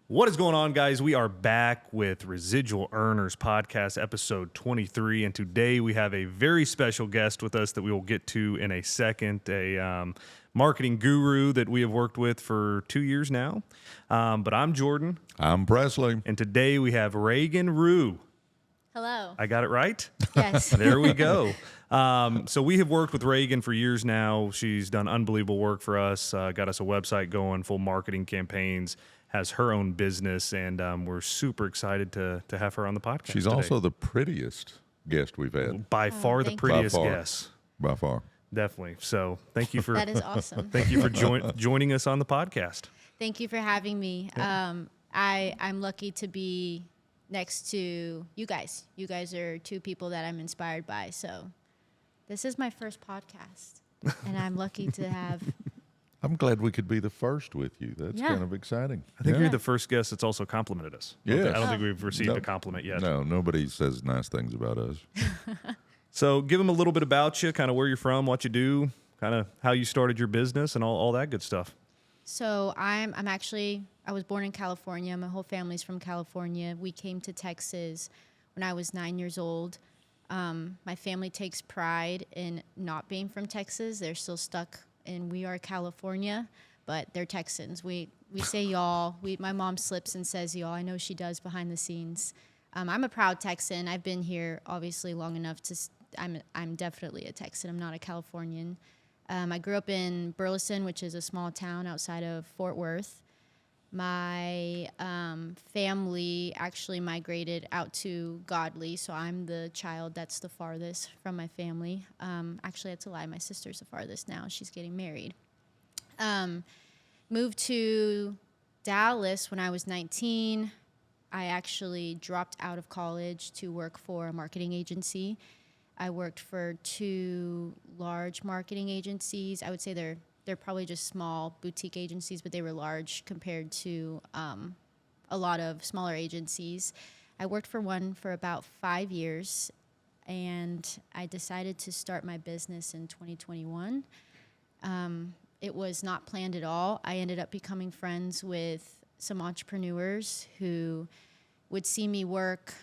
What is going on, guys? We are back with Residual Earners Podcast, episode 23, and today we have a very special guest with us that we will get to in a second, a marketing guru that we have worked with for 2 years now. But I'm Jordan. I'm Presley. And today we have Reagan Rugh. Hello. I got it right? Yes. There we go. So we have worked with Reagan for years now. She's done unbelievable work for us, got us a website going, full marketing campaigns, has her own business, and we're super excited to have her on the podcast. She's today. also the prettiest guest we've had. By far the thank you. prettiest By far. guest. By far. Definitely. So thank you for That is awesome. thank you for joining us on the podcast. Thank you for having me. I'm lucky to be next to you guys. You guys are two people that I'm inspired by. So this is my first podcast, and I'm lucky to have. I'm glad we could be the first with you. That's Yeah. kind of exciting. I think Yeah. you're the first guest that's also complimented us. Yes. I don't think we've received No. a compliment yet. No, nobody says nice things about us. So give them a little bit about you, kind of where you're from, what you do, kind of how you started your business, and all that good stuff. So I was born in California. My whole family's from California. We came to Texas when I was 9 years old. My family takes pride in not being from Texas. They're still stuck in we are California, but they're Texans. We say y'all. My mom slips and says y'all. I know she does behind the scenes. I'm a proud Texan. I've been here obviously long enough to. I'm definitely a Texan. I'm not a Californian. I grew up in Burleson, which is a small town outside of Fort Worth. My family actually migrated out to Godly, so I'm the child that's the farthest from my family. Actually, that's a lie. My sister's the farthest now. She's getting married. Moved to Dallas when I was 19. I actually dropped out of college to work for a marketing agency. I worked for two large marketing agencies. I would say they're probably just small boutique agencies, but they were large compared to a lot of smaller agencies. I worked for one for about 5 years, and I decided to start my business in 2021. It was not planned at all. I ended up becoming friends with some entrepreneurs who would see me work.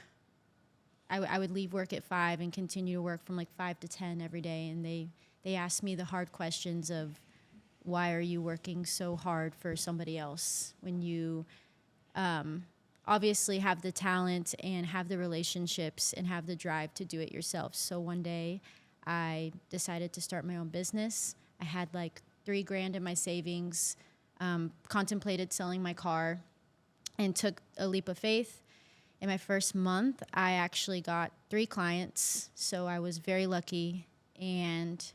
I would leave work at 5 and continue to work from like 5 to 10 every day, and they asked me the hard questions of, why are you working so hard for somebody else when you obviously have the talent and have the relationships and have the drive to do it yourself? So one day I decided to start my own business. I had like $3,000 in my savings, contemplated selling my car, and took a leap of faith. In my first month, I actually got 3 clients, so I was very lucky, and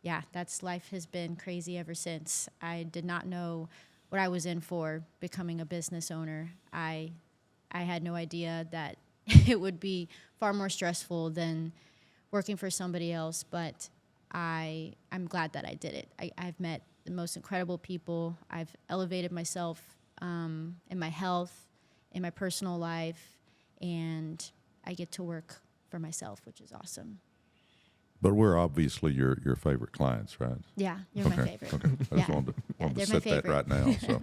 yeah, life has been crazy ever since. I did not know what I was in for becoming a business owner. I had no idea that it would be far more stressful than working for somebody else, but I'm glad that I did it. I've met the most incredible people. I've elevated myself in my health, in my personal life, and I get to work for myself, which is awesome. But we're obviously your favorite clients, right? Yeah, you're my favorite. Okay. I just wanted Yeah, to they're my set that favorite. right now. So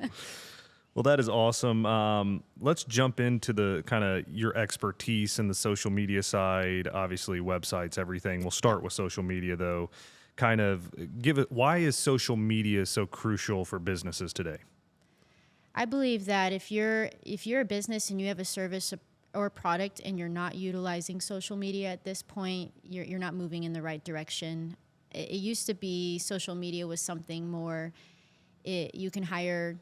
Well, that is awesome. Let's jump into the kind of your expertise in the social media side, obviously websites, everything. We'll start with social media, though. Kind of why is social media so crucial for businesses today? I believe that if you're a business and you have a service or product and you're not utilizing social media at this point, you're not moving in the right direction. It used to be social media was something more. You can hire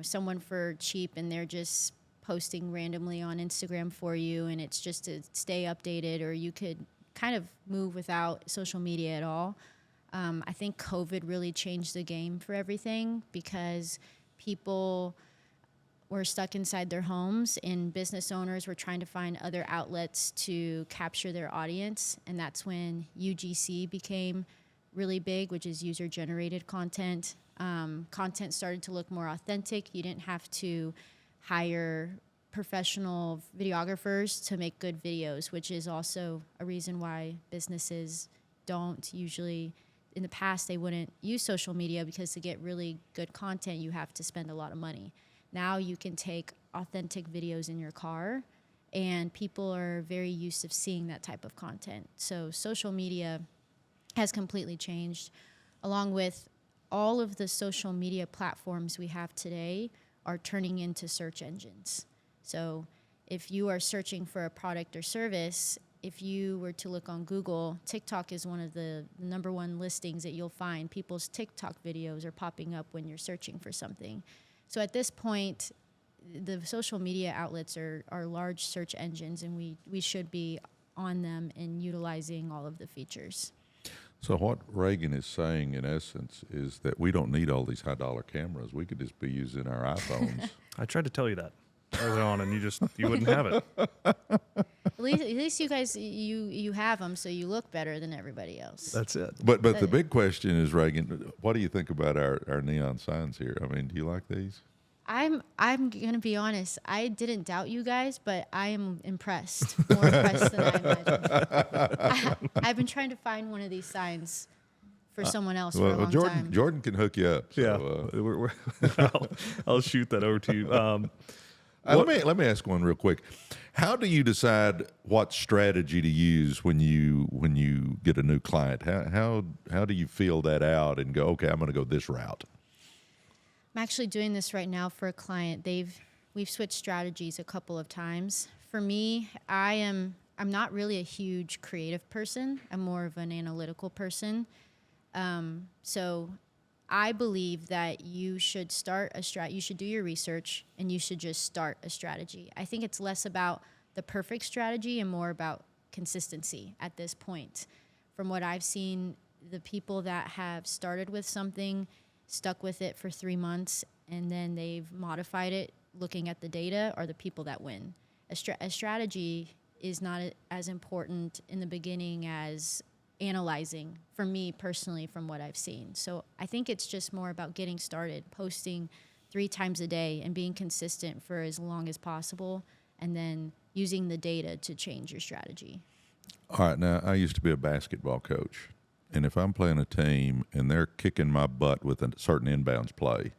someone for cheap and they're just posting randomly on Instagram for you, and it's just to stay updated, or you could kind of move without social media at all. I think COVID really changed the game for everything because people were stuck inside their homes, and business owners were trying to find other outlets to capture their audience. And that's when UGC became really big, which is user-generated content. Content started to look more authentic. You didn't have to hire professional videographers to make good videos, which is also a reason why businesses don't usually, in the past, they wouldn't use social media because to get really good content, you have to spend a lot of money. now you can take authentic videos in your car, and people are very used to seeing that type of content. So social media has completely changed, along with all of the social media platforms we have today are turning into search engines. So if you are searching for a product or service, if you were to look on Google, TikTok is one of the number one listings that you'll find. People's TikTok videos are popping up when you're searching for something. So at this point, the social media outlets are large search engines, and we should be on them and utilizing all of the features. So what Reagan is saying, in essence, is that we don't need all these high-dollar cameras. We could just be using our iPhones. I tried to tell you that early on, and you wouldn't have it. At least you guys you have them, so you look better than everybody else. That's it. But the big question is, Reagan, what do you think about our neon signs here? I mean, do you like these? I'm gonna be honest. I didn't doubt you guys, but I am impressed. More impressed than I imagined. I've been trying to find one of these signs for someone else for a long time. Jordan can hook you up. So, Yeah, I'll shoot that over to you. let me ask one real quick. How do you decide what strategy to use when you get a new client? How do you feel that out and go, okay, I'm going to go this route? I'm actually doing this right now for a client. We've switched strategies a couple of times. For me, I'm not really a huge creative person. I'm more of an analytical person. So I believe that you should start you should do your research, and you should just start a strategy. I think it's less about the perfect strategy and more about consistency at this point. From what I've seen, the people that have started with something, stuck with it for 3 months, and then they've modified it looking at the data are the people that win. A strategy is not as important in the beginning as analyzing, for me personally, from what I've seen. So I think it's just more about getting started, posting 3 times a day and being consistent for as long as possible, and then using the data to change your strategy. All right, now I used to be a basketball coach. And if I'm playing a team and they're kicking my butt with a certain inbounds play,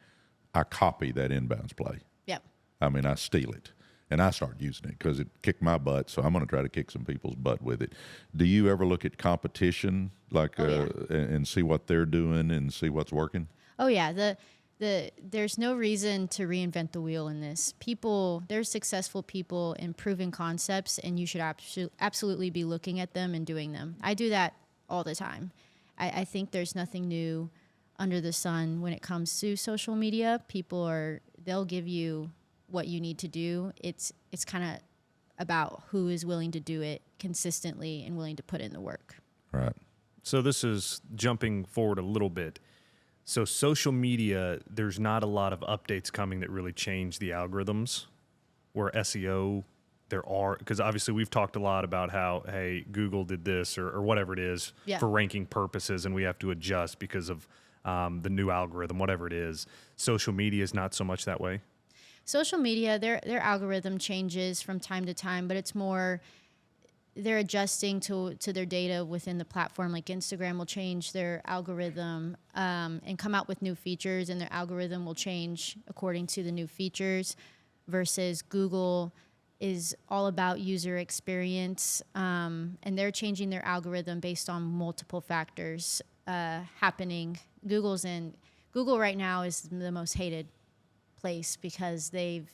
I copy that inbounds play. Yep. I mean, I steal it. And I start using it because it kicked my butt, so I'm going to try to kick some people's butt with it. Do you ever look at competition, and see what they're doing and see what's working? Oh, yeah. There's no reason to reinvent the wheel in this. There's successful people in proven concepts, and you should absolutely be looking at them and doing them. I do that all the time. I think there's nothing new under the sun when it comes to social media. They'll give you what you need to do. It's kind of about who is willing to do it consistently and willing to put in the work. Right. So this is jumping forward a little bit. So social media, there's not a lot of updates coming that really change the algorithms, where SEO, there are, because obviously we've talked a lot about how, hey, Google did this or whatever it is for ranking purposes, and we have to adjust because of the new algorithm, whatever it is. Social media is not so much that way. Social media, their algorithm changes from time to time, but it's more they're adjusting to their data within the platform. Like Instagram will change their algorithm and come out with new features, and their algorithm will change according to the new features, versus Google is all about user experience, and they're changing their algorithm based on multiple factors happening. Google right now is the most hated place because they've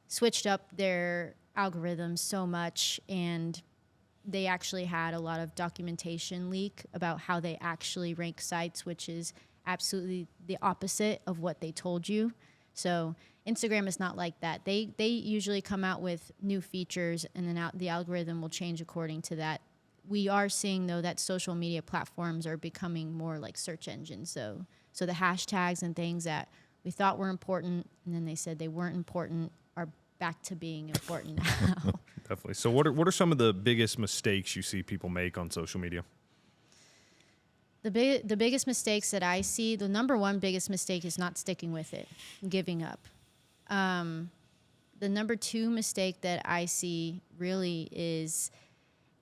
switched up their algorithms so much, and they actually had a lot of documentation leak about how they actually rank sites, which is absolutely the opposite of what they told you. So Instagram is not like that. They usually come out with new features, and then the algorithm will change according to that. We are seeing, though, that social media platforms are becoming more like search engines. So the hashtags and things that we thought were important, and then they said they weren't important, are back to being important now. Definitely. So what are some of the biggest mistakes you see people make on social media? The biggest mistakes that I see, the number one biggest mistake is not sticking with it, giving up. The number two mistake that I see really is,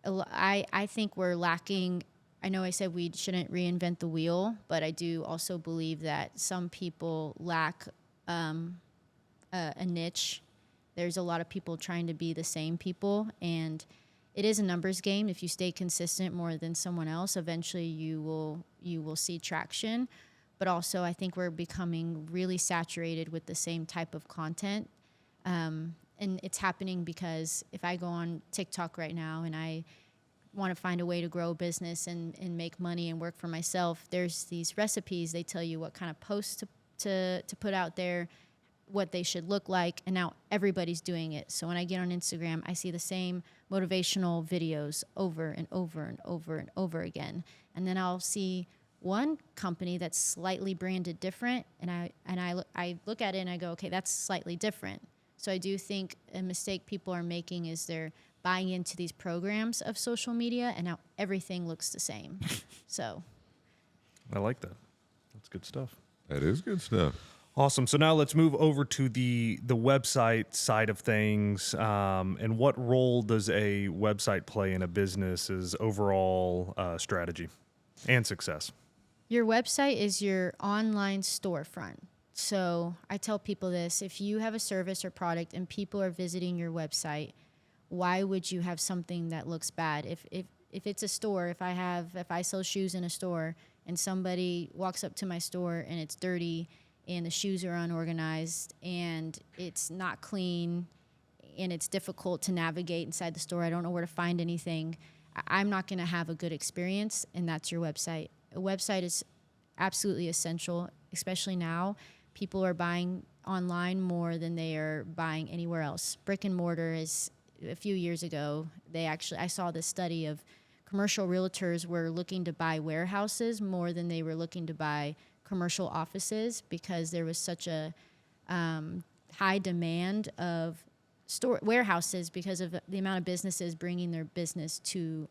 I think we're lacking. I know I said we shouldn't reinvent the wheel, but I do also believe that some people lack a niche. There's a lot of people trying to be the same people, and it is a numbers game. If you stay consistent more than someone else, eventually you will see traction. But also, I think we're becoming really saturated with the same type of content. And it's happening because if I go on TikTok right now and I want to find a way to grow a business and make money and work for myself, there's these recipes. They tell you what kind of posts to put out there, what they should look like, and now everybody's doing it. So when I get on Instagram, I see the same motivational videos over and over and over and over again. And then I'll see one company that's slightly branded different, and I look at it and I go, okay, that's slightly different. So I do think a mistake people are making is they're buying into these programs of social media, and now everything looks the same. So I like that. That's good stuff. That is good stuff. Awesome. So now let's move over to the website side of things. And what role does a website play in a business's overall strategy and success? your website is your online storefront. So I tell people this: if you have a service or product and people are visiting your website, why would you have something that looks bad? If it's a store, if I sell shoes in a store and somebody walks up to my store and it's dirty and the shoes are unorganized and it's not clean and it's difficult to navigate inside the store, I don't know where to find anything, I'm not going to have a good experience, and that's your website. A website is absolutely essential, especially now. People are buying online more than they are buying anywhere else. Brick and mortar is, a few years ago, I saw this study of commercial realtors were looking to buy warehouses more than they were looking to buy commercial offices, because there was such a high demand of warehouses because of the amount of businesses bringing their business to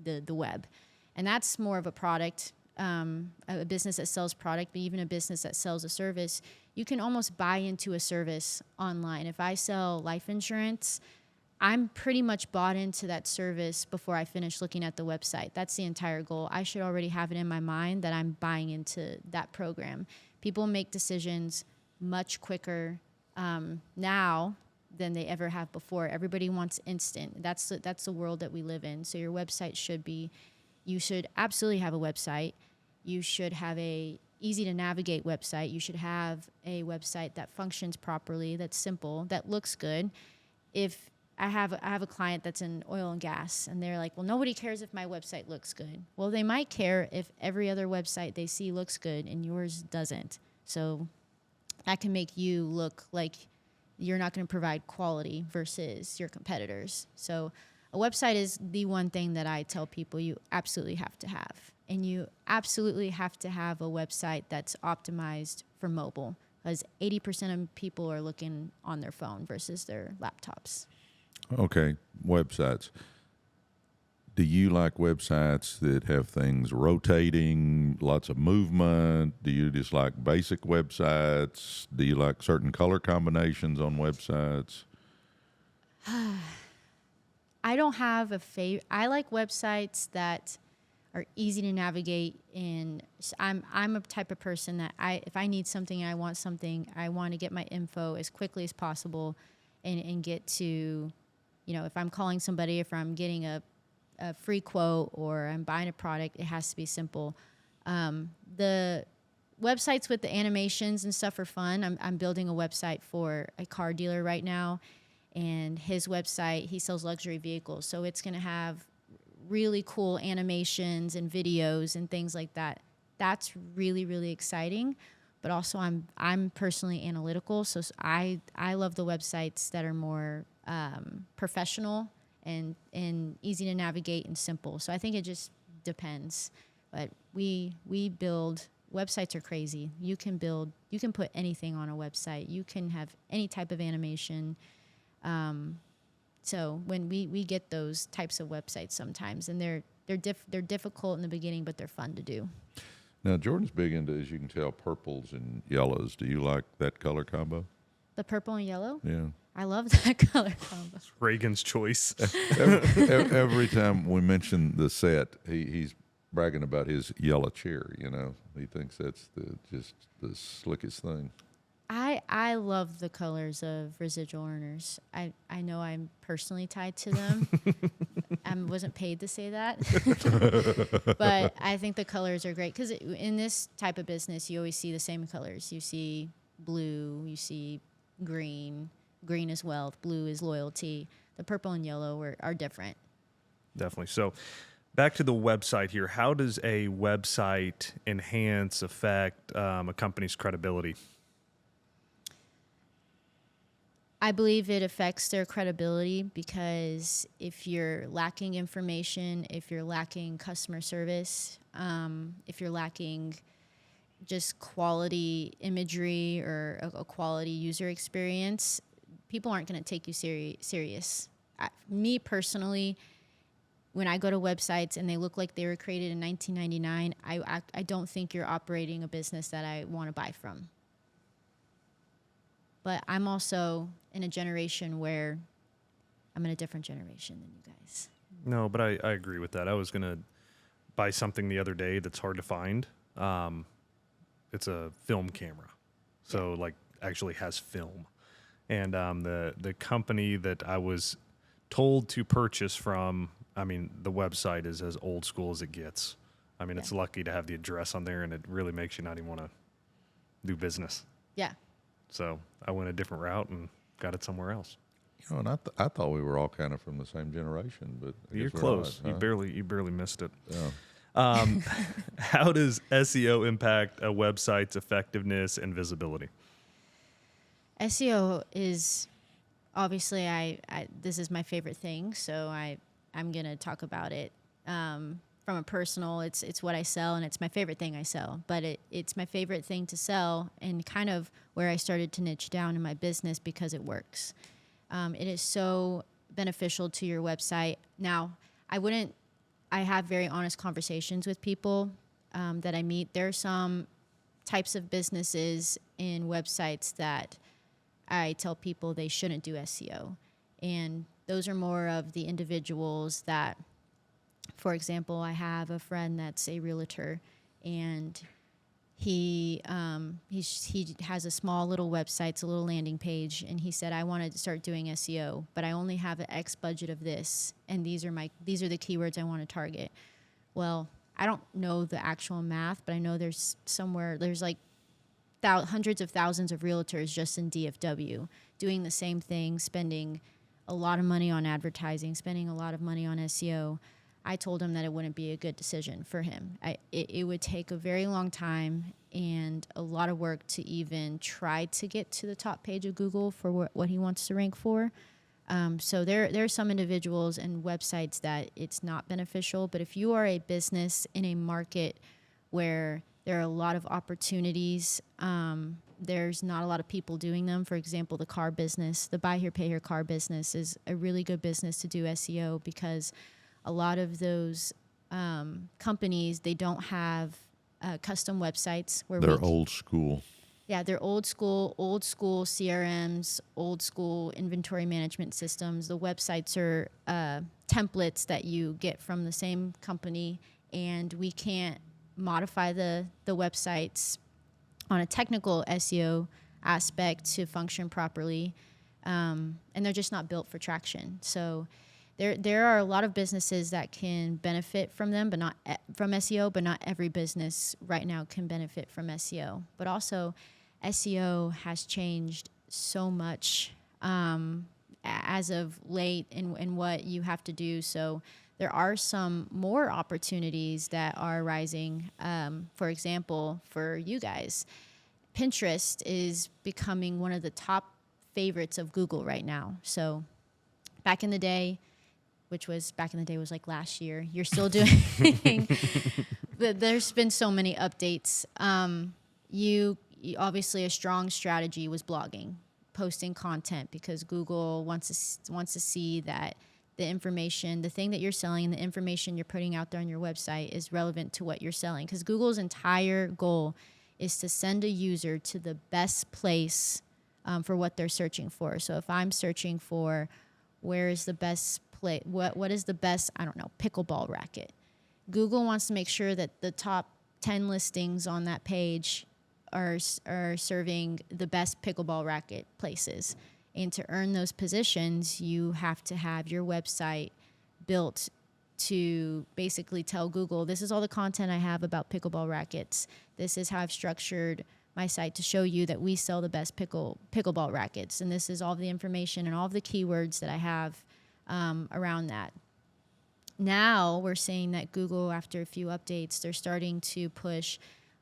the web. And that's more of a product, a business that sells product, but even a business that sells a service. You can almost buy into a service online. If I sell life insurance, I'm pretty much bought into that service before I finish looking at the website. That's the entire goal. I should already have it in my mind that I'm buying into that program. People make decisions much quicker now than they ever have before. Everybody wants instant. That's the world that we live in. So your website you should absolutely have a website. You should have a easy to navigate website. You should have a website that functions properly, that's simple, that looks good. If I have a client that's in oil and gas, and they're like, well, nobody cares if my website looks good. Well, they might care if every other website they see looks good and yours doesn't. So that can make you look like you're not going to provide quality versus your competitors. So a website is the one thing that I tell people you absolutely have to have. And you absolutely have to have a website that's optimized for mobile, because 80% of people are looking on their phone versus their laptops. Okay, websites. Do you like websites that have things rotating, lots of movement? Do you just like basic websites? Do you like certain color combinations on websites? I don't have a favorite. I like websites that are easy to navigate, and I'm a type of person that if I need something and I want something, I want to get my info as quickly as possible and get to, if I'm calling somebody, if I'm getting a free quote or I'm buying a product, it has to be simple. The websites with the animations and stuff are fun. I'm building a website for a car dealer right now, and his website, he sells luxury vehicles, so it's going to have really cool animations and videos and things like that. That's really, really exciting. But also I'm personally analytical, so I love the websites that are more professional and easy to navigate and simple. So I think it just depends. But we build websites are crazy. You can put anything on a website. You can have any type of animation. So when we get those types of websites sometimes, and they're difficult in the beginning, but they're fun to do. Now, Jordan's big into, as you can tell, purples and yellows. Do you like that color combo? The purple and yellow? Yeah. I love that color combo. Reagan's choice. Every time we mention the set, he's bragging about his yellow chair. He thinks that's just the slickest thing. I love the colors of residual earners. I know I'm personally tied to them. I wasn't paid to say that. But I think the colors are great because in this type of business, you always see the same colors. You see blue, you see green. Green is wealth, blue is loyalty. The purple and yellow are different. Definitely. So back to the website here. How does a website enhance, affect a company's credibility? I believe it affects their credibility because if you're lacking information, if you're lacking customer service, if you're lacking just quality imagery or a quality user experience, people aren't going to take you serious. Me personally, when I go to websites and they look like they were created in 1999, I don't think you're operating a business that I want to buy from. But I'm also in a generation where I'm in a different generation than you guys. No, but I agree with that. I was going to buy something the other day that's hard to find. It's a film camera. So, like, actually has film. And the company that I was told to purchase from, I mean, the website is as old school as it gets. I mean, it's lucky to have the address on there, and it really makes you not even want to do business. Yeah. So I went a different route and got it somewhere else. You know, and I thought we were all kind of from the same generation, but I You're guess we're close. not, You barely missed it. Yeah. How does SEO impact a website's effectiveness and visibility? SEO is obviously this is my favorite thing, so I'm gonna talk about it from a personal. It's what I sell, and it's my favorite thing I sell. But it's my favorite thing to sell, and kind of where I started to niche down in my business because it works. It is so beneficial to your website. Now, I have very honest conversations with people that I meet. There are some types of businesses in websites that I tell people they shouldn't do SEO. And those are more of the individuals that, for example, I have a friend that's a realtor, and he has a small little website, it's a little landing page, and he said, I wanted to start doing SEO, but I only have an X budget of this, and these are the keywords I want to target. Well, I don't know the actual math, but I know there's like hundreds of thousands of realtors just in DFW doing the same thing, spending a lot of money on advertising, spending a lot of money on SEO. I told him that it wouldn't be a good decision for him. It would take a very long time and a lot of work to even try to get to the top page of Google for what he wants to rank for. So there are some individuals and websites that it's not beneficial. But if you are a business in a market where there are a lot of opportunities, there's not a lot of people doing them. For example, the car business, the buy here, pay here car business is a really good business to do SEO because a lot of those companies, they don't have custom websites where They're old school. Yeah, they're old school CRMs, old school inventory management systems. The websites are templates that you get from the same company, and we can't modify the websites on a technical SEO aspect to function properly, and they're just not built for traction. So there are a lot of businesses that can benefit from them, but not from SEO. But not every business right now can benefit from SEO. But also, SEO has changed so much as of late in what you have to do. So there are some more opportunities that are rising. For example, for you guys, Pinterest is becoming one of the top favorites of Google right now. So back in the day was like last year. You're still doing, there's been so many updates. You obviously a strong strategy was blogging, posting content, because Google wants to see that the information, the thing that you're selling and the information you're putting out there on your website is relevant to what you're selling. Because Google's entire goal is to send a user to the best place for what they're searching for. So if I'm searching for where is the best place, what is the best, I don't know, pickleball racket, Google wants to make sure that the top 10 listings on that page are serving the best pickleball racket places. And to earn those positions, you have to have your website built to basically tell Google, this is all the content I have about pickleball rackets. This is how I've structured my site to show you that we sell the best pickleball rackets. And this is all the information and all of the keywords that I have around that. Now we're seeing that Google, after a few updates, they're starting to push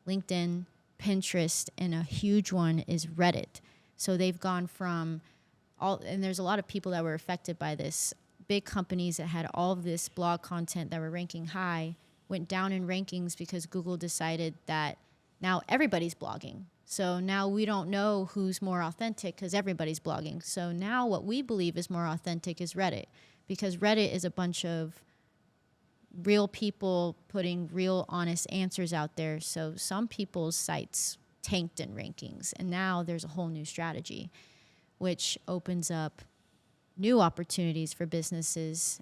LinkedIn, Pinterest, and a huge one is Reddit. So they've gone from and there's a lot of people that were affected by this. Big companies that had all of this blog content that were ranking high went down in rankings because Google decided that now everybody's blogging. So now we don't know who's more authentic because everybody's blogging. So now what we believe is more authentic is Reddit, because Reddit is a bunch of real people putting real honest answers out there. So some people's sites tanked in rankings, and now there's a whole new strategy, which opens up new opportunities for businesses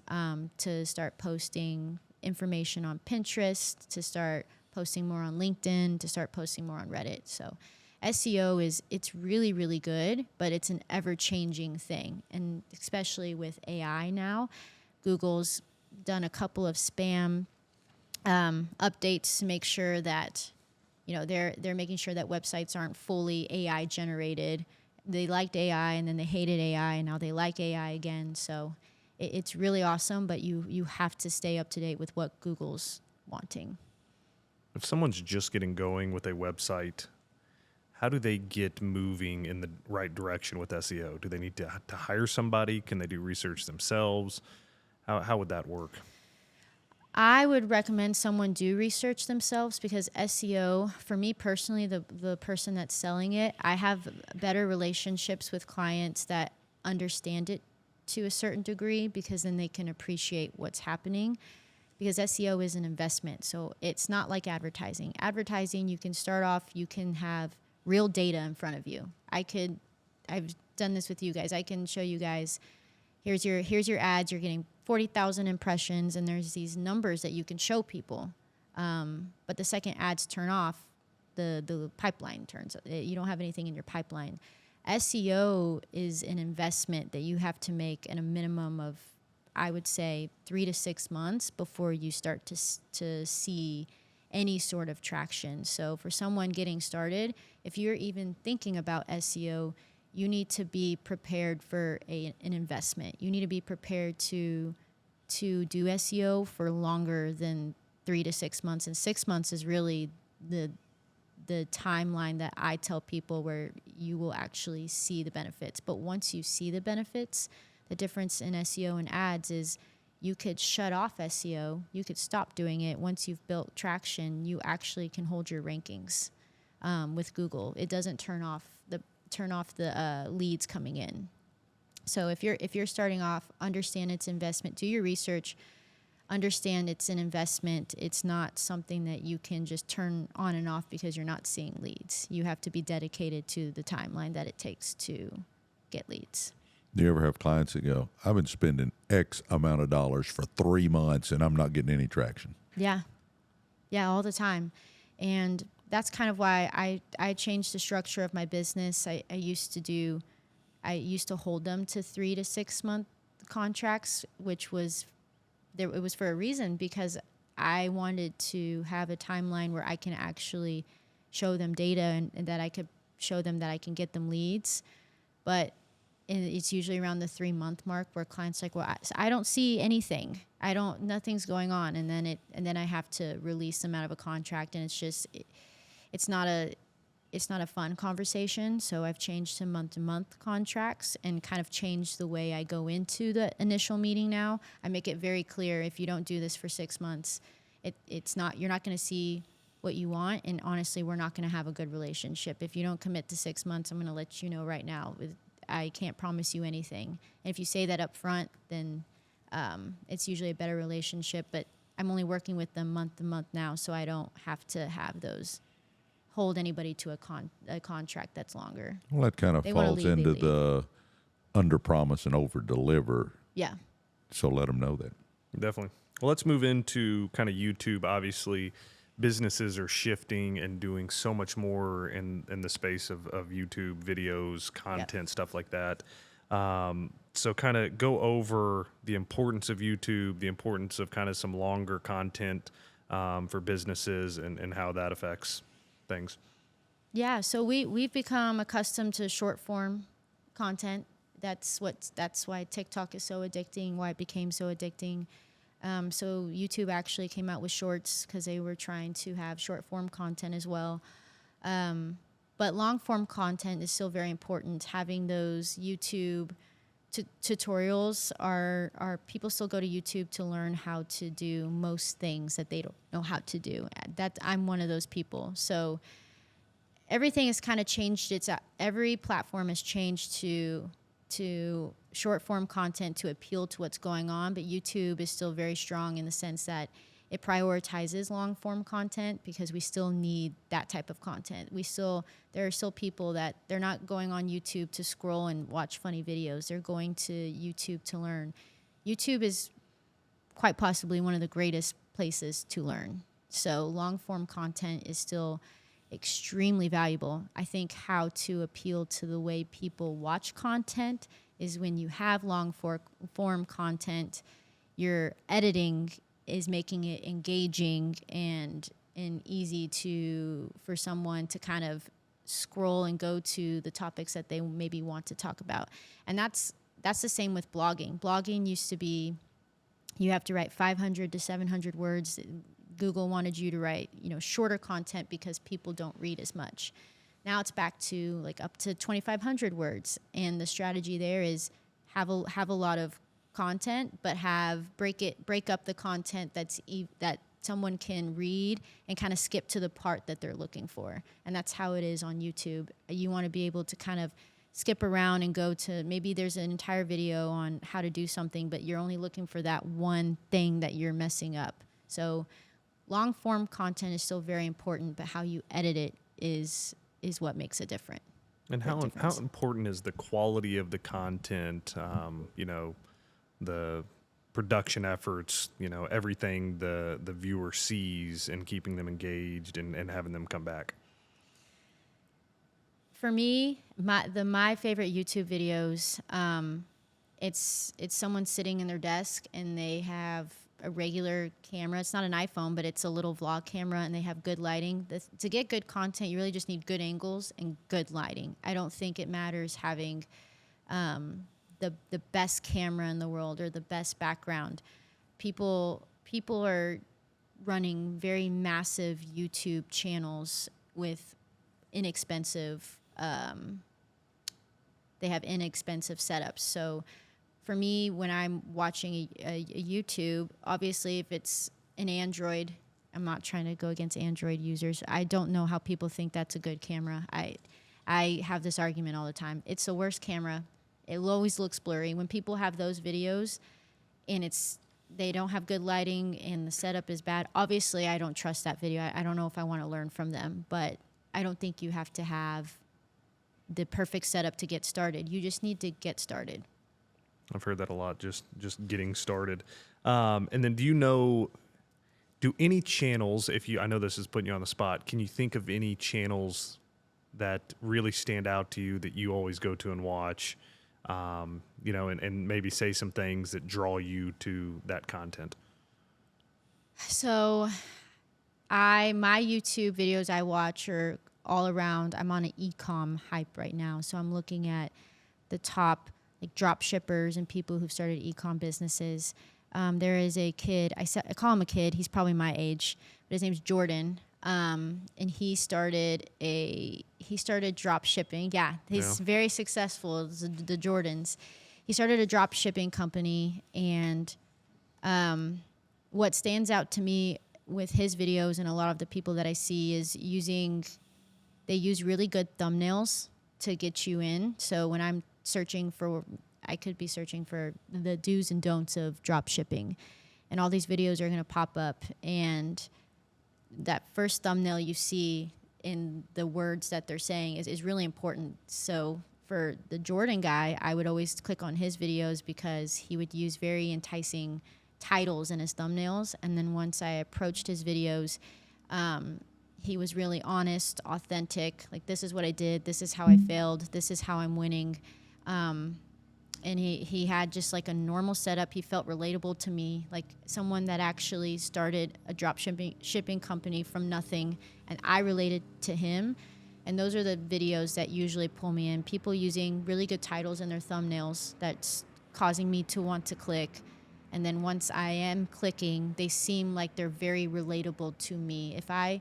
to start posting information on Pinterest, to start posting more on LinkedIn, to start posting more on Reddit. So SEO it's really, really good, but it's an ever-changing thing. And especially with AI now, Google's done a couple of spam updates to make sure that, they're making sure that websites aren't fully AI generated. They liked AI and then they hated AI and now they like AI again. So it's really awesome, but you have to stay up to date with what Google's wanting. If someone's just getting going with a website, how do they get moving in the right direction with SEO? Do they need to hire somebody? Can they do research themselves? How would that work? I would recommend someone do research themselves, because SEO, for me personally, the person that's selling it, I have better relationships with clients that understand it to a certain degree, because then they can appreciate what's happening. Because SEO is an investment, so it's not like advertising. Advertising, you can start off, you can have real data in front of you. I've done this with you guys. I can show you guys, here's your ads, you're getting 40,000 impressions, and there's these numbers that you can show people. But the second ads turn off, the pipeline turns. You don't have anything in your pipeline. SEO is an investment that you have to make in a minimum of, I would say, 3 to 6 months before you start to see any sort of traction. So for someone getting started, if you're even thinking about SEO, you need to be prepared for an investment. You need to be prepared to do SEO for longer than 3 to 6 months. And 6 months is really the timeline that I tell people where you will actually see the benefits. But once you see the benefits, the difference in SEO and ads is you could shut off SEO. You could stop doing it. Once you've built traction, you actually can hold your rankings with Google. It doesn't turn off the leads coming in. So if you're starting off, understand it's investment. Do your research. Understand it's an investment. It's not something that you can just turn on and off because you're not seeing leads. You have to be dedicated to the timeline that it takes to get leads. Do you ever have clients that go, I've been spending X amount of dollars for 3 months and I'm not getting any traction? Yeah, all the time. And that's kind of why I changed the structure of my business. I used to hold them to 3 to 6 month contracts, which was there. It was for a reason, because I wanted to have a timeline where I can actually show them data and that I could show them that I can get them leads. But it's usually around the 3 month mark where clients are like, well, I don't see anything. Nothing's going on. And then I have to release them out of a contract, and it's not a fun conversation. So I've changed to month-to-month contracts and kind of changed the way I go into the initial meeting now. I make it very clear, if you don't do this for 6 months, you're not going to see what you want. And honestly, we're not going to have a good relationship. If you don't commit to 6 months, I'm going to let you know right now, I can't promise you anything. And if you say that up front, then it's usually a better relationship. But I'm only working with them month to month now, so I don't have to hold anybody to a contract that's longer. Well, that kind of falls into the under promise and over deliver. Yeah. So let them know that. Definitely. Well, let's move into kind of YouTube. Obviously, businesses are shifting and doing so much more in the space of YouTube videos, content, stuff like that. So kind of go over the importance of YouTube, the importance of kind of some longer content for businesses and how that affects things. Yeah, so we've become accustomed to short form content. That's why TikTok is so addicting, why it became so addicting. So YouTube actually came out with shorts because they were trying to have short form content as well. But long form content is still very important. Having those YouTube tutorials are people still go to YouTube to learn how to do most things that they don't know how to do. I'm one of those people. So everything has kind of changed. Every platform has changed to short form content to appeal to what's going on, but YouTube is still very strong in the sense that it prioritizes long form content because we still need that type of content. There are still people that they're not going on YouTube to scroll and watch funny videos. They're going to YouTube to learn. YouTube is quite possibly one of the greatest places to learn. So long form content is still extremely valuable. I think how to appeal to the way people watch content is when you have long form content, your editing is making it engaging and easy for someone to kind of scroll and go to the topics that they maybe want to talk about. And that's the same with blogging. Blogging used to be you have to write 500 to 700 words. Google wanted you to write, shorter content because people don't read as much. Now it's back to like up to 2,500 words, and the strategy there is have a lot of content, but break up the content that someone can read and kind of skip to the part that they're looking for. And that's how it is on YouTube. You want to be able to kind of skip around and go to maybe there's an entire video on how to do something, but you're only looking for that one thing that you're messing up. So long form content is still very important, but how you edit it is what makes it different. And how important is the quality of the content, the production efforts, everything the viewer sees and keeping them engaged and having them come back? For me, my favorite YouTube videos, it's someone sitting in their desk and they have a regular camera. It's not an iPhone, but it's a little vlog camera, and they have good lighting. To get good content, you really just need good angles and good lighting. I don't think it matters having the best camera in the world or the best background. People are running very massive YouTube channels with inexpensive. They have inexpensive setups. So for me, when I'm watching a YouTube, obviously if it's an Android, I'm not trying to go against Android users. I don't know how people think that's a good camera. I have this argument all the time. It's the worst camera. It always looks blurry. When people have those videos and they don't have good lighting and the setup is bad, obviously I don't trust that video. I don't know if I want to learn from them, but I don't think you have to have the perfect setup to get started. You just need to get started. I've heard that a lot, just getting started. And then do any channels, I know this is putting you on the spot, can you think of any channels that really stand out to you that you always go to and watch, and maybe say some things that draw you to that content? So my YouTube videos I watch are all around. I'm on an e-com hype right now. So I'm looking at the top like drop shippers and people who've started e-com businesses. There is a kid, I call him a kid, he's probably my age, but his name's Jordan. And he started drop shipping. Yeah, he's very successful, the Jordans. He started a drop shipping company, and what stands out to me with his videos and a lot of the people that I see is they use really good thumbnails to get you in. So when I'm I could be searching for the do's and don'ts of drop shipping, and all these videos are going to pop up, and that first thumbnail you see in the words that they're saying is really important. So for the Jordan guy, I would always click on his videos because he would use very enticing titles in his thumbnails, and then once I approached his videos, He was really honest, authentic. Like, this is what I did. This is how I failed. This is how I'm winning. And he had just like a normal setup. He felt relatable to me, like someone that actually started a drop shipping company from nothing, and I related to him. And those are the videos that usually pull me in. People using really good titles in their thumbnails that's causing me to want to click. And then once I am clicking, they seem like they're very relatable to me. If I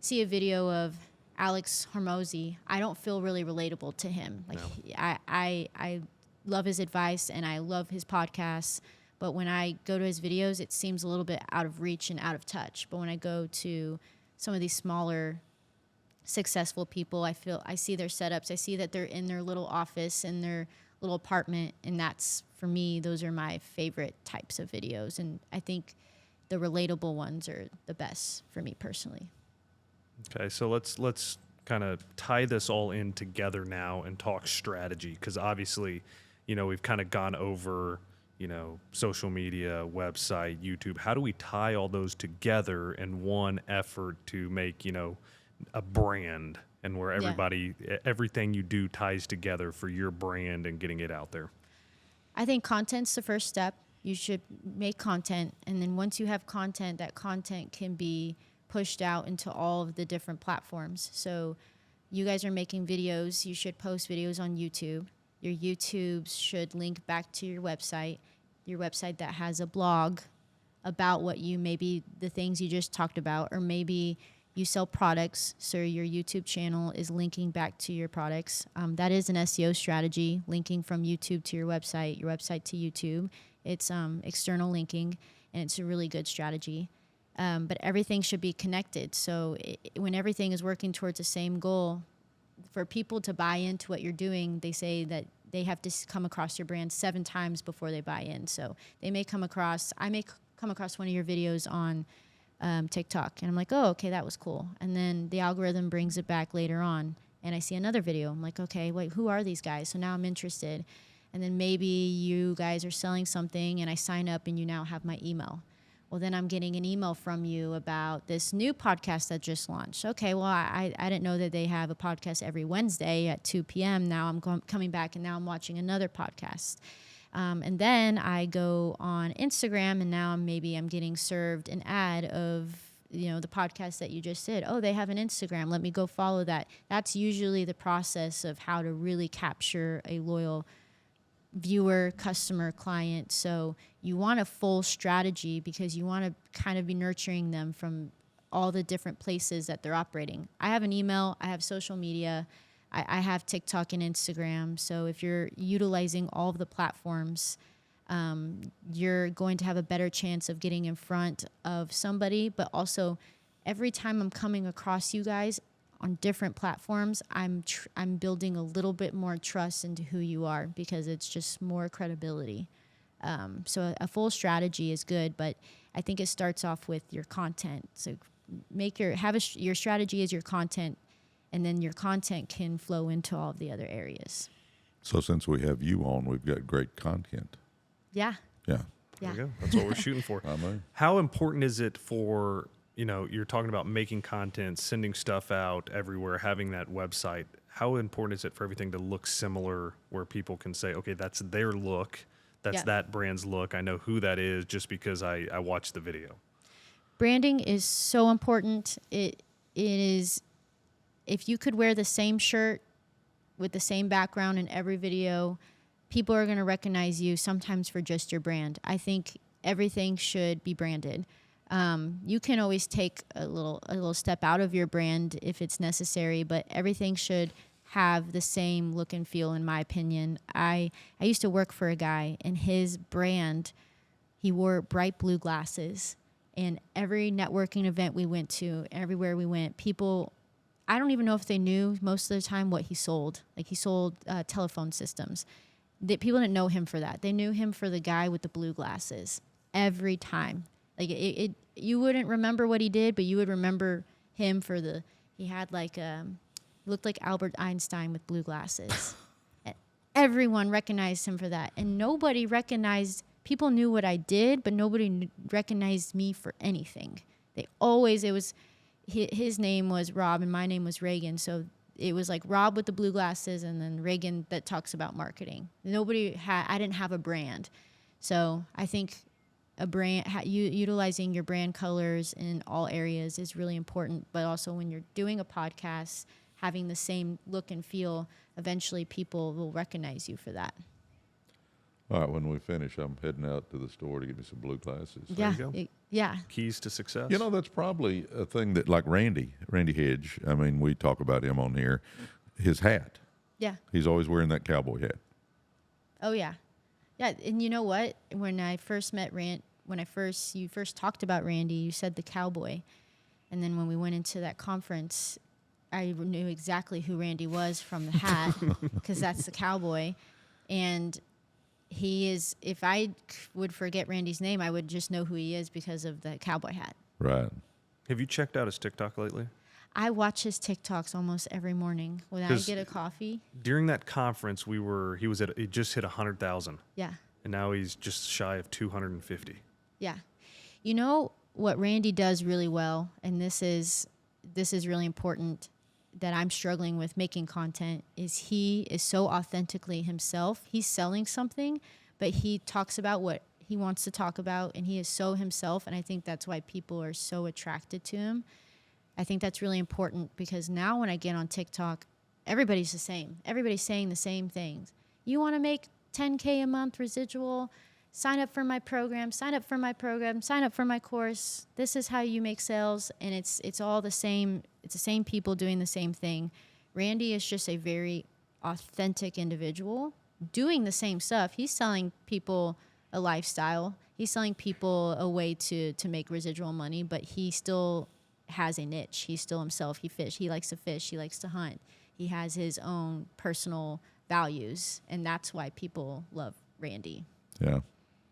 see a video of Alex Hormozy, I don't feel really relatable to him. Like, no. I love his advice and I love his podcasts, but when I go to his videos, it seems a little bit out of reach and out of touch. But when I go to some of these smaller, successful people, I see their setups. I see that they're in their little office, in their little apartment, and that's, for me, those are my favorite types of videos. And I think the relatable ones are the best for me personally. Okay, so let's kind of tie this all in together now and talk strategy, because obviously, we've kind of gone over, social media, website, YouTube. How do we tie all those together in one effort to make, a brand, and where everything you do ties together for your brand and getting it out there? I think content's the first step. You should make content, and then once you have content, that content can be pushed out into all of the different platforms. So you guys are making videos. You should post videos on YouTube. Your YouTubes should link back to your website that has a blog about what maybe the things you just talked about, or maybe you sell products, so your YouTube channel is linking back to your products. That is an SEO strategy, linking from YouTube to your website to YouTube. It's external linking, and it's a really good strategy. But everything should be connected. So when everything is working towards the same goal, for people to buy into what you're doing, they say that they have to come across your brand 7 times before they buy in. So I may come across one of your videos on TikTok, and I'm like, oh, okay, that was cool. And then the algorithm brings it back later on, and I see another video. I'm like, okay, wait, who are these guys? So now I'm interested. And then maybe you guys are selling something, and I sign up, and you now have my email. Well, then I'm getting an email from you about this new podcast that just launched. Okay, well, I didn't know that they have a podcast every Wednesday at 2 p.m. Now I'm coming back, and now I'm watching another podcast. And then I go on Instagram, and now I'm getting served an ad of, the podcast that you just did. Oh, they have an Instagram. Let me go follow that. That's usually the process of how to really capture a loyal viewer, customer, client. So you want a full strategy, because you want to kind of be nurturing them from all the different places that they're operating. I have an email, I have social media, I have TikTok and Instagram. So if you're utilizing all of the platforms, you're going to have a better chance of getting in front of somebody. But also, every time I'm coming across you guys on different platforms, I'm building a little bit more trust into who you are, because it's just more credibility. So a full strategy is good, but I think it starts off with your content. So your strategy is your content, and then your content can flow into all of the other areas. So since we have you on, we've got great content. Yeah. Yeah. Yeah. There we go. That's what we're shooting for. How important is it for, you're talking about making content, sending stuff out everywhere, having that website. How important is it for everything to look similar, where people can say, okay, that's their look, that's that brand's look, I know who that is just because I watched the video? Branding is so important. It is, if you could wear the same shirt with the same background in every video, people are going to recognize you sometimes for just your brand. I think everything should be branded. You can always take a little step out of your brand if it's necessary, but everything should have the same look and feel, in my opinion. I used to work for a guy, and his brand, he wore bright blue glasses, and every networking event we went to, everywhere we went, people, I don't even know if they knew most of the time what he sold. Like, he sold telephone systems. People didn't know him for that. They knew him for the guy with the blue glasses every time. Like, you wouldn't remember what he did, but you would remember him for he had looked like Albert Einstein with blue glasses. And everyone recognized him for that. And nobody recognized, people knew what I did, but nobody recognized me for anything. It his name was Rob and my name was Reagan. So it was like Rob with the blue glasses and then Reagan that talks about marketing. I didn't have a brand. So I think a brand, utilizing your brand colors in all areas is really important. But also when you're doing a podcast, having the same look and feel, eventually people will recognize you for that. All right, when we finish, I'm heading out to the store to get me some blue glasses. Yeah. you go. Yeah. Keys to success. You know, that's probably a thing that, like Randy Hedge, I mean, we talk about him on here, his hat. Yeah. He's always wearing that cowboy hat. Oh yeah. Yeah. And you know what? When I first met you first talked about Randy, you said the cowboy. And then when we went into that conference, I knew exactly who Randy was from the hat because that's the cowboy. And he is, if I would forget Randy's name, I would just know who he is because of the cowboy hat. Right. Have you checked out his TikTok lately? I watch his TikToks almost every morning when I get a coffee. During that conference, he just hit 100,000. Yeah. And now he's just shy of 250. Yeah. You know what Randy does really well, and this is really important that I'm struggling with making content, is he is so authentically himself. He's selling something, but he talks about what he wants to talk about, and he is so himself, and I think that's why people are so attracted to him. I think that's really important because now when I get on TikTok, everybody's the same. Everybody's saying the same things. You want to make 10K a month residual? Sign up for my program, sign up for my program, sign up for my course. This is how you make sales. And it's all the same. It's the same people doing the same thing. Randy is just a very authentic individual doing the same stuff. He's selling people a lifestyle. He's selling people a way to make residual money, but he still has a niche. He's still himself. He likes to fish. He likes to hunt. He has his own personal values. And that's why people love Randy. Yeah.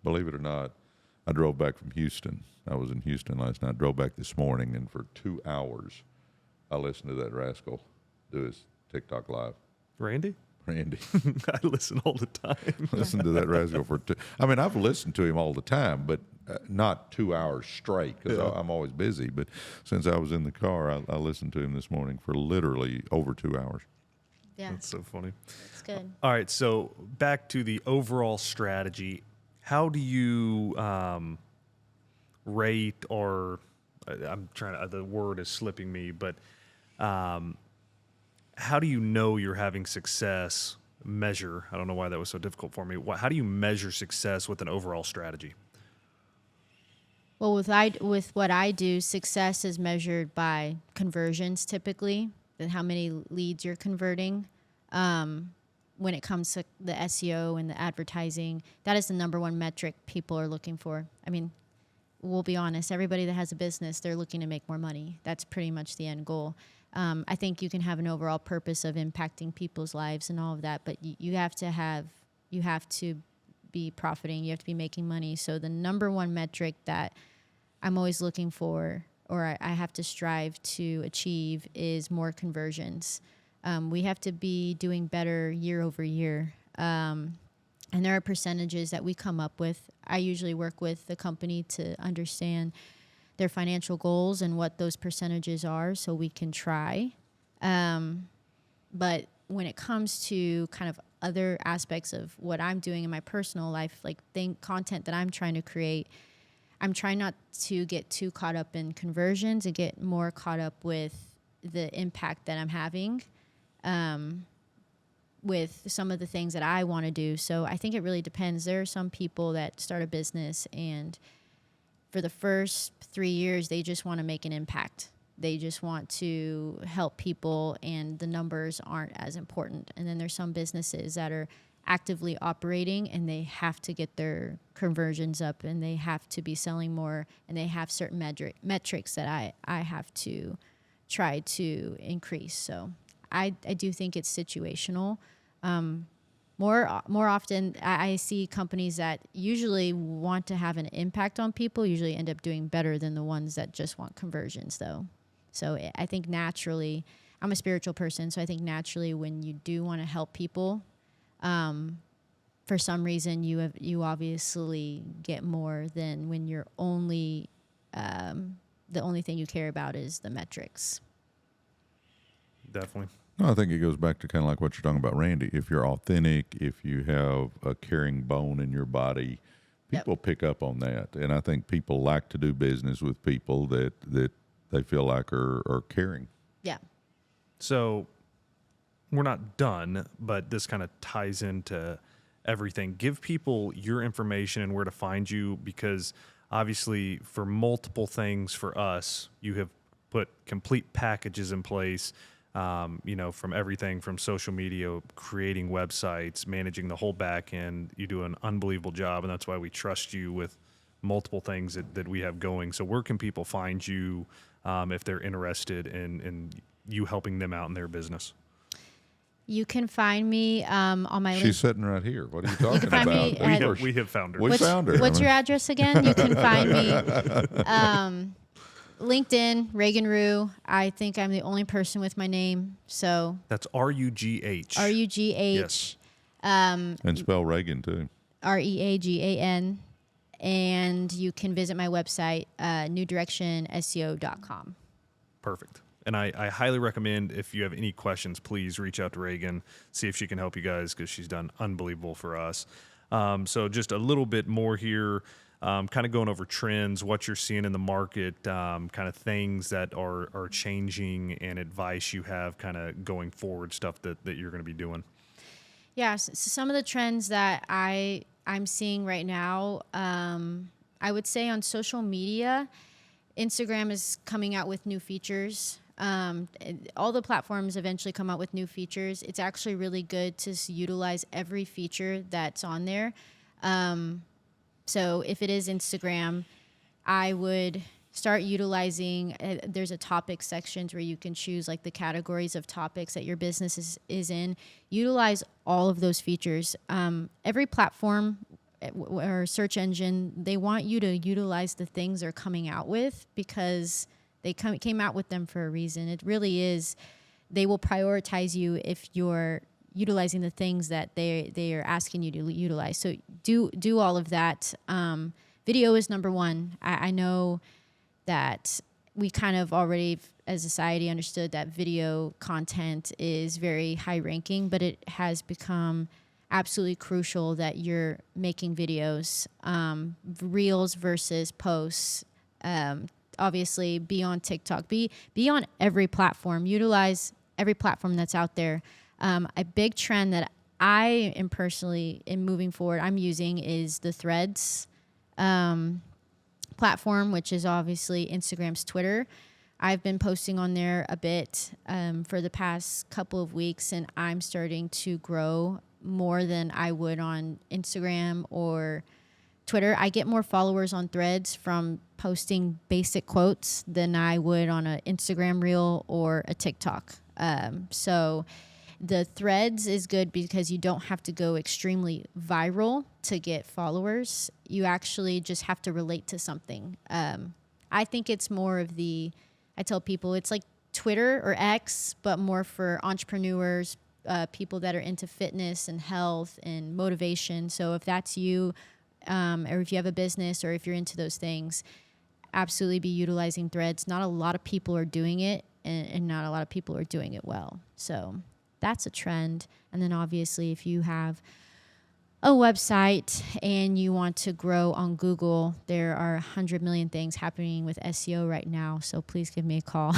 Believe it or not, I drove back from Houston. I was in Houston last night. Drove back this morning, and for 2 hours, I listened to that rascal do his TikTok live. Randy? Randy. I listen all the time. Listen to that rascal for I mean, I've listened to him all the time, but not 2 hours straight because I'm always busy. But since I was in the car, I listened to him this morning for literally over 2 hours. Yeah, That's so funny. it's good. All right, so back to the overall strategy. How do you rate, or I'm trying to, the word is slipping me, but how do you know you're having success? Measure. I don't know why that was so difficult for me. How do you measure success with an overall strategy? Well, with what I do, success is measured by conversions typically, and how many leads you're converting. When it comes to the SEO and the advertising, that is the number one metric people are looking for. I mean, we'll be honest, everybody that has a business, they're looking to make more money. That's pretty much the end goal. I think you can have an overall purpose of impacting people's lives and all of that, but you have to be profiting, you have to be making money. So the number one metric that I'm always looking for, or I have to strive to achieve, is more conversions. We have to be doing better year over year. And there are percentages that we come up with. I usually work with the company to understand their financial goals and what those percentages are so we can try. But when it comes to kind of other aspects of what I'm doing in my personal life, like content that I'm trying to create, I'm trying not to get too caught up in conversions and get more caught up with the impact that I'm having. With some of the things that I want to do. So I think it really depends. There are some people that start a business and for the first 3 years, they just want to make an impact. They just want to help people and the numbers aren't as important. And then there's some businesses that are actively operating and they have to get their conversions up and they have to be selling more and they have certain metrics that I have to try to increase. So I do think it's situational. More often, I see companies that usually want to have an impact on people usually end up doing better than the ones that just want conversions, though. So I think naturally, I'm a spiritual person, so I think naturally when you do want to help people, for some reason you obviously get more than when you're only the only thing you care about is the metrics. Definitely. No, I think it goes back to kind of like what you're talking about, Randy. If you're authentic, if you have a caring bone in your body, people pick up on that. And I think people like to do business with people that they feel like are caring. Yeah. So we're not done, but this kind of ties into everything. Give people your information and where to find you, because obviously for multiple things for us, you have put complete packages in place, from everything from social media, creating websites, managing the whole back end. You do an unbelievable job, and that's why we trust you with multiple things that we have going. So where can people find you if they're interested in you helping them out in their business? You can find me on my She's sitting right here. What are you talking find about? me at- We have found her. We found her. What's your address again? You can find me LinkedIn, Reagan Rugh. I think I'm the only person with my name. So That's Rugh. Rugh. Yes. And spell Reagan too. Reagan. And you can visit my website, newdirectionseo.com. Perfect. And I highly recommend, if you have any questions, please reach out to Reagan, see if she can help you guys, because she's done unbelievable for us. So just a little bit more here, kind of going over trends, what you're seeing in the market, kind of things that are changing, and advice you have kind of going forward, stuff that you're going to be doing. Yeah, so some of the trends that I'm seeing right now, I would say on social media, Instagram is coming out with new features. All the platforms eventually come out with new features. It's actually really good to utilize every feature that's on there. So if it is Instagram, I would start utilizing, there's a topic sections where you can choose like the categories of topics that your business is in. Utilize all of those features. Every platform or search engine, they want you to utilize the things they're coming out with, because they came out with them for a reason. It really is, they will prioritize you if you're utilizing the things that they are asking you to utilize. So do all of that. Video is number one. I know that we kind of already, as a society, understood that video content is very high ranking, but it has become absolutely crucial that you're making videos, reels versus posts. Obviously, be on TikTok, be on every platform, utilize every platform that's out there. A big trend that I am personally, in moving forward, I'm using is the Threads platform, which is obviously Instagram's Twitter. I've been posting on there a bit for the past couple of weeks, and I'm starting to grow more than I would on Instagram or Twitter. I get more followers on Threads from posting basic quotes than I would on an Instagram reel or a TikTok. So the Threads is good because you don't have to go extremely viral to get followers. You actually just have to relate to something. I think it's more of I tell people it's like Twitter or X, but more for entrepreneurs, people that are into fitness and health and motivation. So if that's you, or if you have a business, or if you're into those things, absolutely be utilizing Threads. Not a lot of people are doing it, and not a lot of people are doing it well. So that's a trend. And then obviously, if you have a website and you want to grow on Google, there are 100 million things happening with SEO right now. So please give me a call.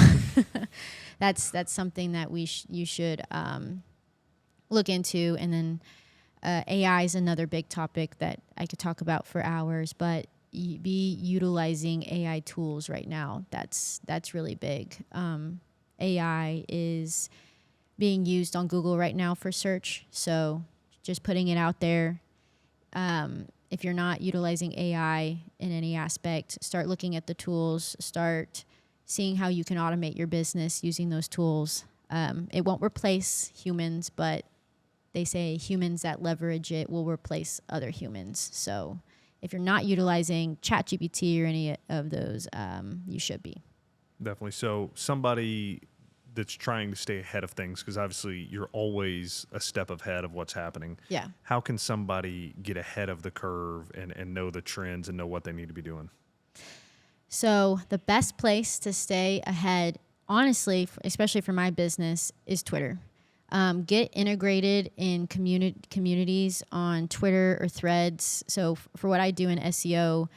That's something that you should look into. And then AI is another big topic that I could talk about for hours, but be utilizing AI tools right now. That's really big. AI is being used on Google right now for search. So just putting it out there. If you're not utilizing AI in any aspect, start looking at the tools, start seeing how you can automate your business using those tools. It won't replace humans, but they say humans that leverage it will replace other humans. So if you're not utilizing ChatGPT or any of those, you should be. Definitely. So somebody that's trying to stay ahead of things, because obviously you're always a step ahead of what's happening. Yeah. How can somebody get ahead of the curve and know the trends and know what they need to be doing? So the best place to stay ahead, honestly, especially for my business, is Twitter. Get integrated in communities on Twitter or Threads. So for what I do in SEO,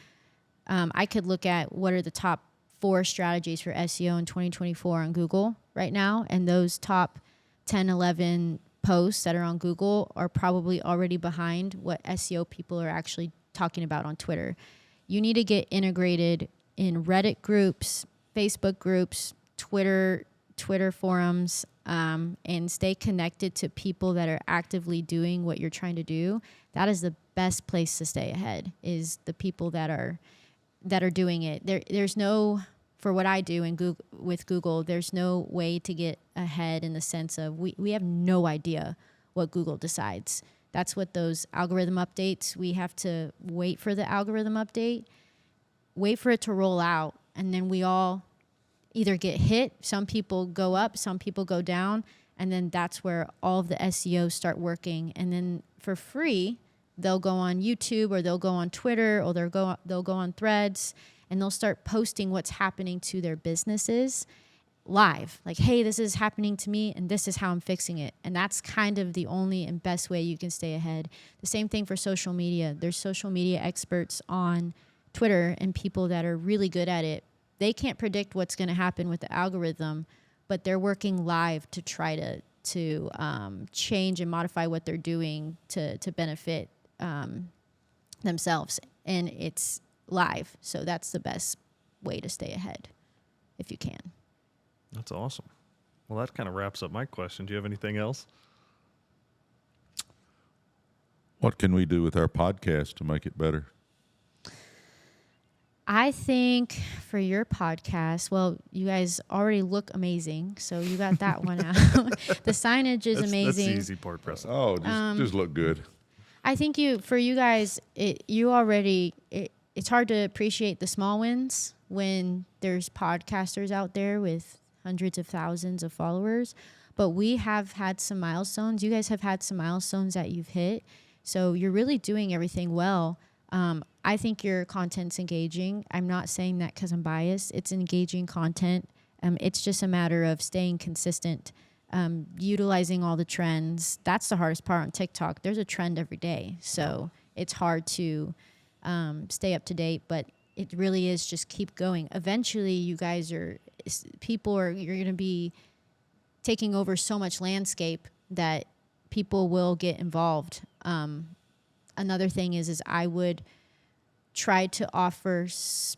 I could look at what are the top 4 strategies for SEO in 2024 on Google right now, and those top 10, 11 posts that are on Google are probably already behind what SEO people are actually talking about on Twitter. You need to get integrated in Reddit groups, Facebook groups, Twitter forums, and stay connected to people that are actively doing what you're trying to do. That is the best place to stay ahead, is the people that are doing it. There's no, for what I do with Google, there's no way to get ahead in the sense of we have no idea what Google decides. That's what those algorithm updates, we have to wait for the algorithm update, wait for it to roll out, and then we all either get hit, some people go up, some people go down, and then that's where all of the SEO start working. And then for free, they'll go on YouTube, or they'll go on Twitter, or they'll go on Threads, and they'll start posting what's happening to their businesses live. Like, hey, this is happening to me, and this is how I'm fixing it. And that's kind of the only and best way you can stay ahead. The same thing for social media. There's social media experts on Twitter and people that are really good at it. They can't predict what's going to happen with the algorithm, but they're working live to try to change and modify what they're doing to benefit themselves. And it's live. So that's the best way to stay ahead if you can. That's awesome. Well, that kind of wraps up my question. Do you have anything else? What can we do with our podcast to make it better? I think for your podcast, well, you guys already look amazing, so you got that one out. The signage is amazing. That's the easy part, Preston. Oh, just look good. I think for you guys, it's hard to appreciate the small wins when there's podcasters out there with hundreds of thousands of followers. But we have had some milestones. You guys have had some milestones that you've hit. So you're really doing everything well. I think your content's engaging. I'm not saying that because I'm biased. It's engaging content. It's just a matter of staying consistent, utilizing all the trends. That's the hardest part on TikTok. There's a trend every day. So it's hard to stay up to date, but it really is just keep going. Eventually, you guys you're going to be taking over so much landscape that people will get involved. Another thing is I would try to offer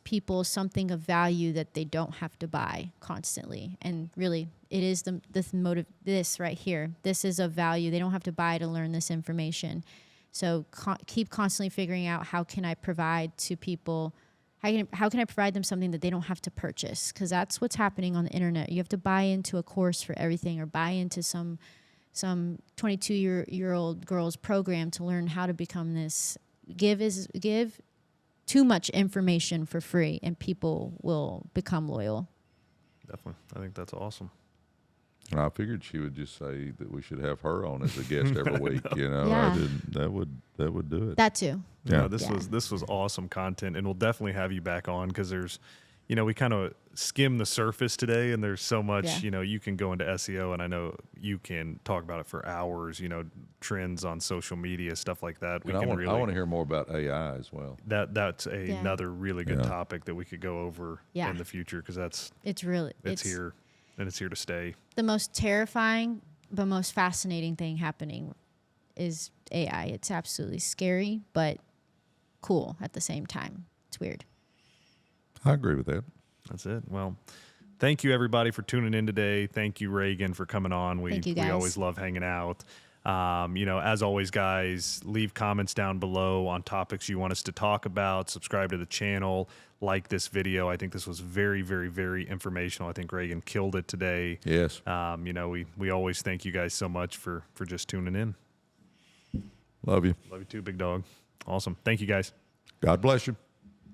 people something of value that they don't have to buy constantly. And really, it is this motive. This right here, this is of value. They don't have to buy to learn this information. So keep constantly figuring out how can I provide to people. How can I provide them something that they don't have to purchase? Because that's what's happening on the internet. You have to buy into a course for everything, or buy into some 22-year-old girl's program to learn how to become this. Give too much information for free, and people will become loyal. Definitely. I think that's awesome. And I figured she would just say that we should have her on as a guest every week. You know, Yeah. that would do it. That too. Yeah. No, this was awesome content, and we'll definitely have you back on because there's, we kind of skim the surface today, and there's so much, you can go into SEO, and I know you can talk about it for hours, trends on social media, stuff like that. And I want to hear more about AI as well. That's another really good topic that we could go over in the future, because it's here, and it's here to stay. The most terrifying but most fascinating thing happening is AI. It's absolutely scary, but cool at the same time. It's weird. I agree with that. That's it. Well, thank you everybody for tuning in today. Thank you, Reagan, for coming on. Thank you, guys. We always love hanging out. As always, guys, leave comments down below on topics you want us to talk about. Subscribe to the channel. Like this video. I think this was very, very, very informational. I think Reagan killed it today. Yes. We always thank you guys so much for just tuning in. Love you. Love you too, big dog. Awesome. Thank you, guys. God bless you.